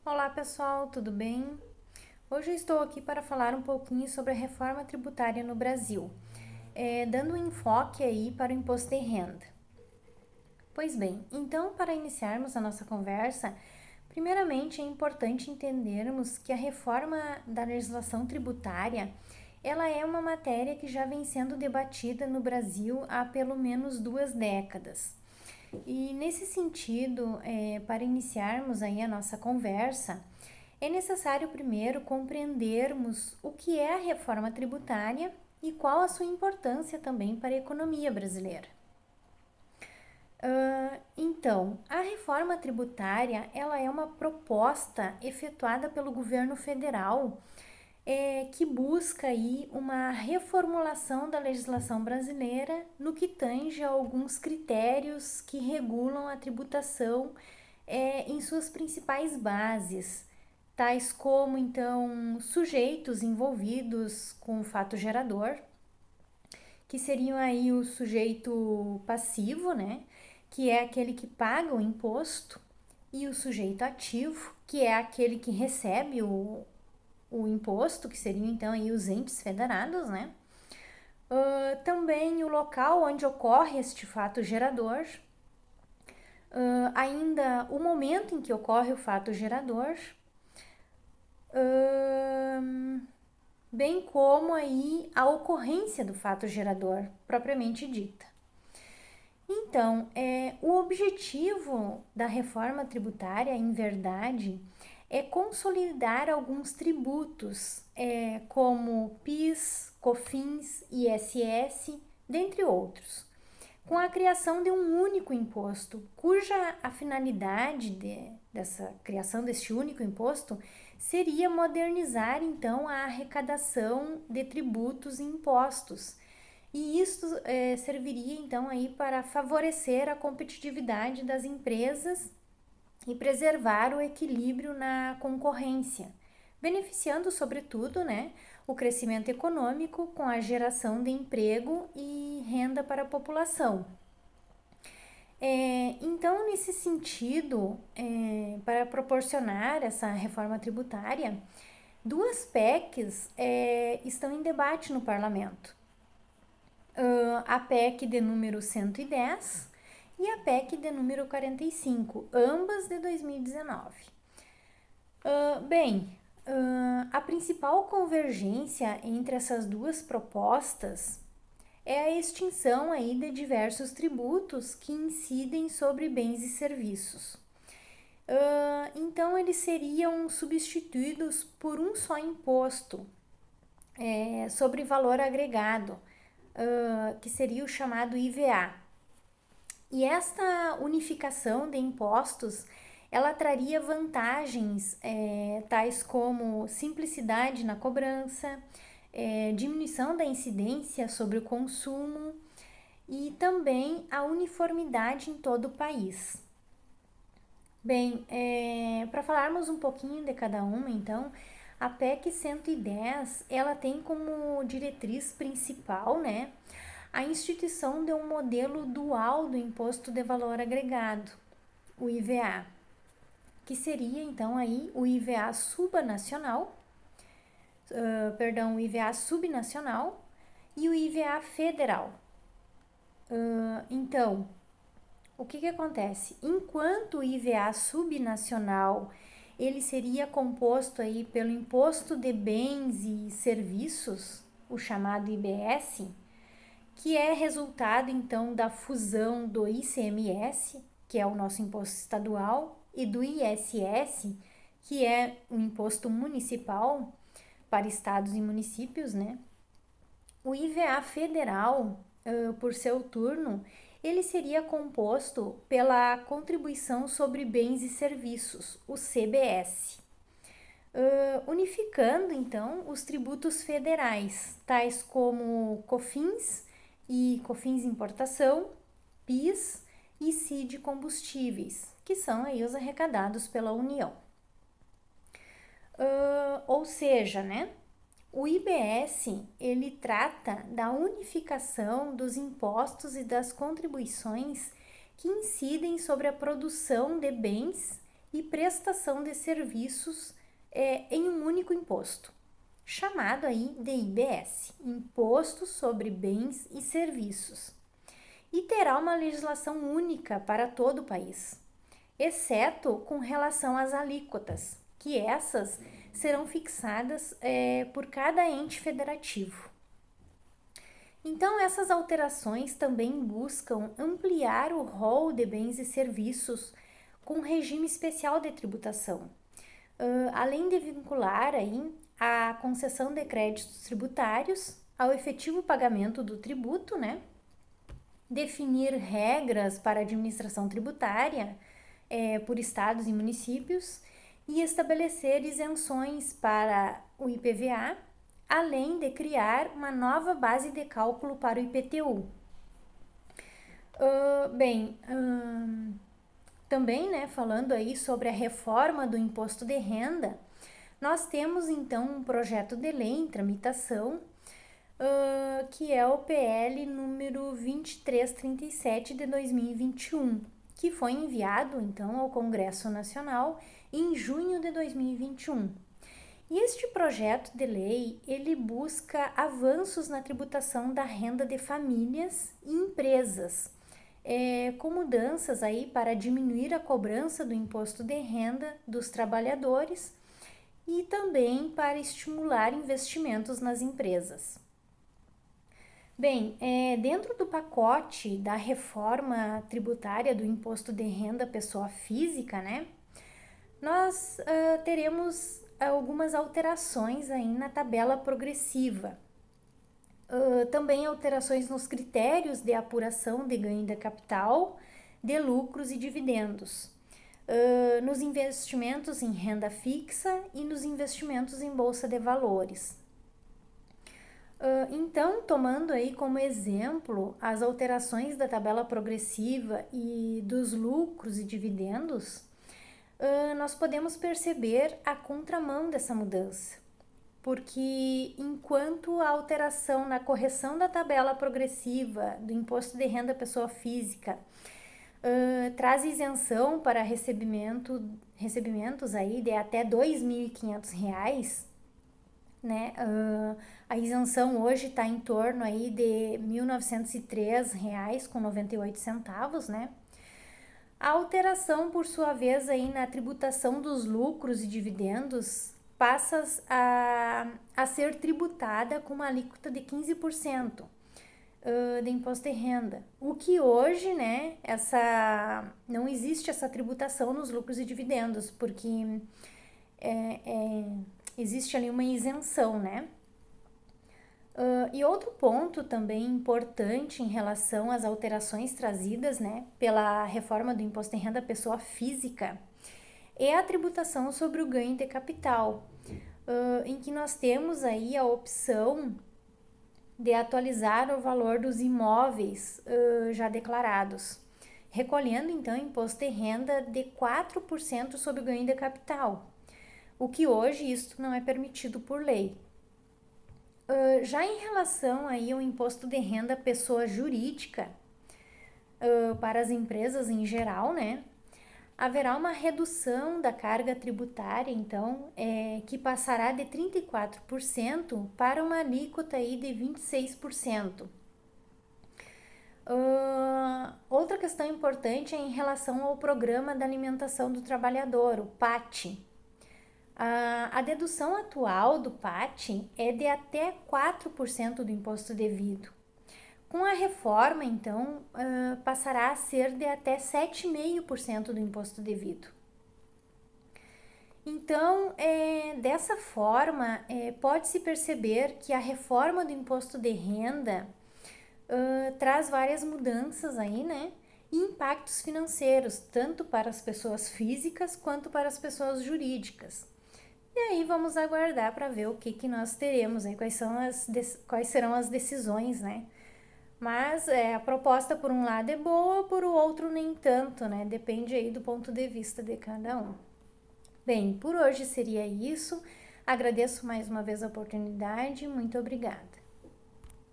Olá pessoal, tudo bem? Hoje eu estou aqui para falar um pouquinho sobre a reforma tributária no Brasil, dando um enfoque aí para o imposto de renda. Pois bem, então para iniciarmos a nossa conversa, primeiramente é importante entendermos que a reforma da legislação tributária ela é uma matéria que já vem sendo debatida no Brasil há pelo menos 2 décadas. E nesse sentido, para iniciarmos aí a nossa conversa, é necessário primeiro compreendermos o que é a reforma tributária e qual a sua importância também para a economia brasileira. Então, a reforma tributária ela é uma proposta efetuada pelo governo federal que busca aí uma reformulação da legislação brasileira no que tange a alguns critérios que regulam a tributação em suas principais bases, tais como então sujeitos envolvidos com o fato gerador, que seriam aí o sujeito passivo, né, que é aquele que paga o imposto, e o sujeito ativo, que é aquele que recebe o imposto, que seriam então aí os entes federados, né? Também o local onde ocorre este fato gerador, ainda o momento em que ocorre o fato gerador, bem como aí a ocorrência do fato gerador propriamente dita. Então, o objetivo da reforma tributária, em verdade, é consolidar alguns tributos, como PIS, COFINS, ISS, dentre outros, com a criação de um único imposto, cuja a finalidade dessa criação deste único imposto seria modernizar então a arrecadação de tributos e impostos. E isso serviria então aí para favorecer a competitividade das empresas e preservar o equilíbrio na concorrência, beneficiando sobretudo, né, o crescimento econômico com a geração de emprego e renda para a população. Então, nesse sentido, para proporcionar essa reforma tributária, duas PECs estão em debate no parlamento. A PEC de número 110 e a PEC de número 45, ambas de 2019. A principal convergência entre essas duas propostas é a extinção aí de diversos tributos que incidem sobre bens e serviços. Então, eles seriam substituídos por um só imposto sobre valor agregado, que seria o chamado IVA. E esta unificação de impostos, ela traria vantagens tais como simplicidade na cobrança, diminuição da incidência sobre o consumo e também a uniformidade em todo o país. Bem, para falarmos um pouquinho de cada uma, então, a PEC 110, ela tem como diretriz principal, né, a instituição de um modelo dual do Imposto de Valor Agregado, o IVA, que seria então aí o IVA subnacional, o IVA subnacional e o IVA federal. Então, o que acontece? Enquanto o IVA subnacional ele seria composto aí pelo Imposto de Bens e Serviços, o chamado IBS, que é resultado então da fusão do ICMS, que é o nosso imposto estadual, e do ISS, que é o imposto municipal para estados e municípios, né? O IVA federal, por seu turno, ele seria composto pela Contribuição sobre Bens e Serviços, o CBS, unificando então os tributos federais, tais como COFINS e COFINS Importação, PIS e CID Combustíveis, que são aí os arrecadados pela União. Ou seja, né? O IBS, ele trata da unificação dos impostos e das contribuições que incidem sobre a produção de bens e prestação de serviços em um único imposto, chamado aí de IBS, Imposto sobre Bens e Serviços, e terá uma legislação única para todo o país, exceto com relação às alíquotas, que essas serão fixadas por cada ente federativo. Então, essas alterações também buscam ampliar o rol de bens e serviços com regime especial de tributação, além de vincular aí a concessão de créditos tributários ao efetivo pagamento do tributo, né? Definir regras para a administração tributária por estados e municípios e estabelecer isenções para o IPVA, além de criar uma nova base de cálculo para o IPTU. Também, né, falando aí sobre a reforma do imposto de renda, nós temos então um projeto de lei em tramitação, que é o PL número 2337 de 2021, que foi enviado então ao Congresso Nacional em junho de 2021. E este projeto de lei, ele busca avanços na tributação da renda de famílias e empresas, com mudanças aí para diminuir a cobrança do imposto de renda dos trabalhadores e também para estimular investimentos nas empresas. Bem, dentro do pacote da reforma tributária do imposto de renda pessoa física, né, nós teremos algumas alterações aí na tabela progressiva. Também alterações nos critérios de apuração de ganho de capital, de lucros e dividendos, nos investimentos em renda fixa e nos investimentos em bolsa de valores. Então, tomando aí como exemplo as alterações da tabela progressiva e dos lucros e dividendos, nós podemos perceber a contramão dessa mudança, porque enquanto a alteração na correção da tabela progressiva do imposto de renda pessoa física traz isenção para recebimentos aí de até R$ 2.500, né? A isenção hoje está em torno aí de R$ 1.903,98, né? A alteração, por sua vez, aí na tributação dos lucros e dividendos passa a ser tributada com uma alíquota de 15% de imposto de renda. O que hoje, né, não existe essa tributação nos lucros e dividendos, porque existe ali uma isenção, né? E outro ponto também importante em relação às alterações trazidas, né, pela reforma do imposto de renda pessoa física é a tributação sobre o ganho de capital, em que nós temos aí a opção de atualizar o valor dos imóveis já declarados, recolhendo então imposto de renda de 4% sobre o ganho de capital, o que hoje isso não é permitido por lei. Já em relação aí ao imposto de renda pessoa jurídica, para as empresas em geral, né, haverá uma redução da carga tributária, então, que passará de 34% para uma alíquota aí de 26%. Outra questão importante é em relação ao Programa da Alimentação do Trabalhador, o PAT. A dedução atual do PAT é de até 4% do imposto devido. Com a reforma, então, passará a ser de até 7,5% do imposto devido. Então, dessa forma, pode-se perceber que a reforma do imposto de renda traz várias mudanças aí, né? E impactos financeiros, tanto para as pessoas físicas quanto para as pessoas jurídicas. E aí vamos aguardar para ver o que nós teremos, né? Quais serão as decisões, né? Mas a proposta por um lado é boa, por o outro nem tanto, né? Depende aí do ponto de vista de cada um. Bem, por hoje seria isso. Agradeço mais uma vez a oportunidade. Muito obrigada.